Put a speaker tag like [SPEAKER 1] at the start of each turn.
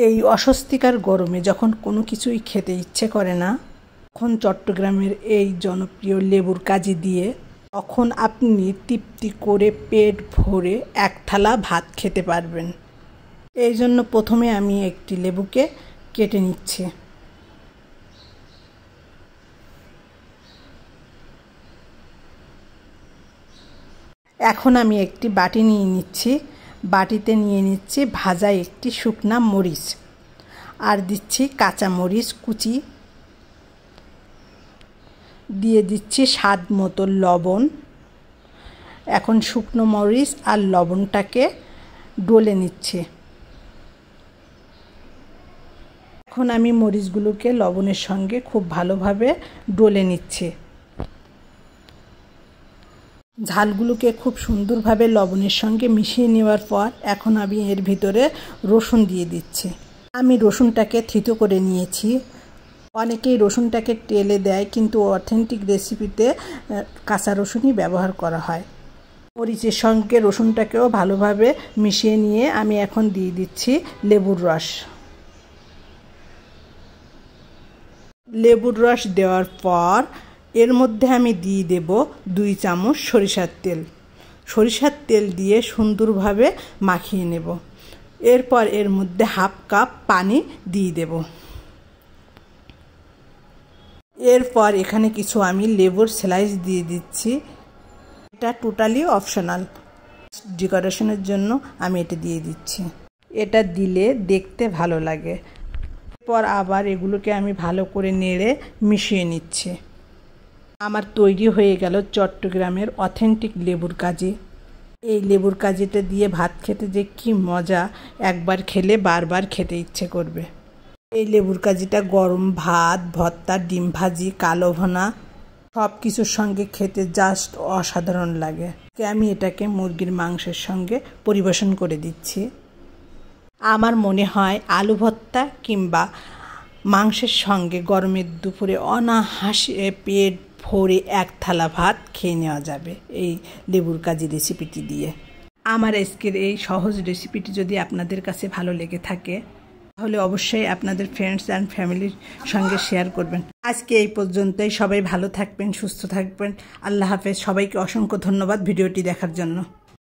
[SPEAKER 1] এই অস্বস্তিকর গরমে যখন কোনো কিছুই খেতে ইচ্ছে করে না, তখন চট্টগ্রামের এই জনপ্রিয় লেবুর কাজি দিয়ে তখন আপনি তৃপ্তি করে পেট ভরে এক থালা ভাত খেতে পারবেন। এই জন্য প্রথমে আমি একটি লেবুকে কেটে নিচ্ছি। এখন আমি একটি বাটি নিয়ে নিচ্ছি। বাটিতে নিয়ে নিচ্ছি ভাজা একটি শুকনা মরিচ, আর দিচ্ছি কাঁচা মরিচ কুচি, দিয়ে দিচ্ছি স্বাদ মতো লবণ। এখন শুকনো মরিচ আর লবণটাকে ডলে নিচ্ছি। এখন আমি মরিচগুলোকে লবণের সঙ্গে খুব ভালোভাবে ডলে নিচ্ছি। ঝালগুলোকে খুব সুন্দরভাবে লবণের সঙ্গে মিশিয়ে নেওয়ার পর এখন আমি এর ভিতরে রসুন দিয়ে দিচ্ছি। আমি রসুনটাকে থিতো করে নিয়েছি। অনেকেই রসুনটাকে টেলে দেয়, কিন্তু অথেন্টিক রেসিপিতে কাঁচা রসুনই ব্যবহার করা হয়। মরিচের সঙ্গে রসুনটাকেও ভালোভাবে মিশিয়ে নিয়ে আমি এখন দিয়ে দিচ্ছি লেবুর রস। লেবুর রস দেওয়ার পর এর মধ্যে আমি দিয়ে দেব 2 চামচ সরিষার তেল। সরিষার তেল দিয়ে সুন্দরভাবে মাখিয়ে নেব। এরপর এর মধ্যে হাফ কাপ পানি দিয়ে দেব। এরপর এখানে কিছু আমি লেবুর স্লাইস দিয়ে দিচ্ছি। এটা টোটালি অপশনাল, ডেকোরেশনের জন্য আমি এটা দিয়ে দিচ্ছি। এটা দিলে দেখতে ভালো লাগে। এরপর আবার এগুলোকে আমি ভালো করে নেড়ে মিশিয়ে নিচ্ছি। আমার তৈরি হয়ে গেল চট্টগ্রামের অথেন্টিক লেবুর কাজি। এই লেবুর কাজিটা দিয়ে ভাত খেতে যে কি মজা, একবার খেলে বারবার খেতে ইচ্ছে করবে। এই লেবুর কাজিটা গরম ভাত, ভর্তা, ডিম ভাজি, কালো ভুনা সব কিছুর সঙ্গে খেতে জাস্ট অসাধারণ লাগে। আমি এটাকে মুরগির মাংসের সঙ্গে পরিবেশন করে দিচ্ছি। আমার মনে হয় আলু ভর্তা কিংবা মাংসের সঙ্গে গরমের দুপুরে অনায়াসে পেট ভরে এক থালা ভাত খেয়ে নেওয়া যাবে এই লেবুর কাজি রেসিপিটি দিয়ে। আমার আজকের এই সহজ রেসিপিটি যদি আপনাদের কাছে ভালো লেগে থাকে, তাহলে অবশ্যই আপনাদের ফ্রেন্ডস অ্যান্ড ফ্যামিলির সঙ্গে শেয়ার করবেন। আজকে এই পর্যন্তই। সবাই ভালো থাকবেন, সুস্থ থাকবেন। আল্লাহ হাফেজ। সবাইকে অসংখ্য ধন্যবাদ ভিডিওটি দেখার জন্য।